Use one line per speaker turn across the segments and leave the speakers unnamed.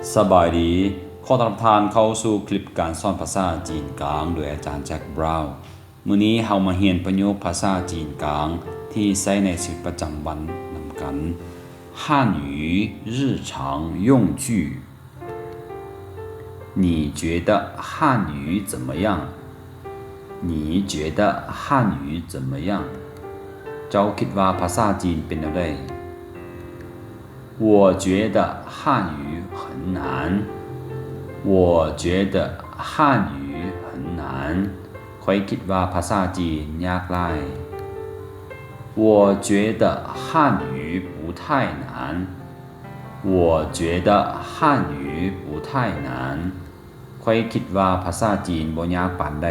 สบายดีขอต้อนรับท่านเข้าสู่คลิปการสอนภาษาจีนกลางโดยอาจารย์แจ็คบราวน์มื้อนี้เรามาเรียนประโยคภาษาจีนกลางที่ใช้ในชีวิตประจำวันนำกัน汉语日常用句你觉得汉语怎么样你觉得汉语怎么样เจ้าคิดว่าภาษาจีนเป็นแนวใด我觉得汉语很难我觉得汉语很难ข้อยคิดว่าภาษาจีนยากหลาย我觉得汉语不太难我觉得汉语不太难ข้อยคิดว่าภาษาจีนบ่ยากปานใด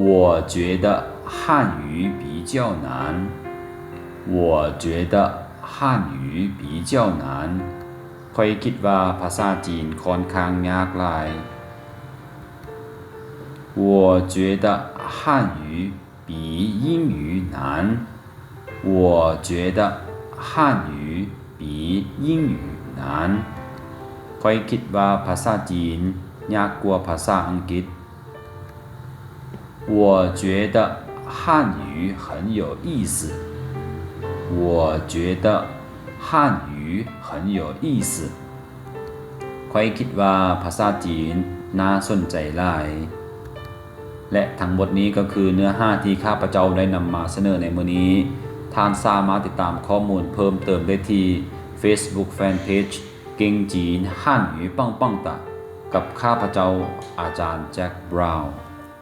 我觉得汉语比较难我觉得汉语比较难ข้อยคิดว่าภาษาจีนค่อนข้างยากหลาย我觉得汉语比英语难我觉得汉语比英语难ข้อยคิดว่าภาษาจีนยากกว่าภาษาอังกฤษ我觉得汉语很有意思我觉得汉语很有意思ข้อยคิดว่าภาษาจีนน่าสนใจหลายและทั้งหมดนี้ก็คือเนื้อหาที่ข้าพเจ้าได้นำมาเสนอในมื้อนี้ท่านสามารถติดตามข้อมูลเพิ่มเติมได้ที่ Facebook Fanpage เก่งจีนฮั่นหยูปังปังตะกับข้าพเจ้าอาจารย์แจ็คบราวน์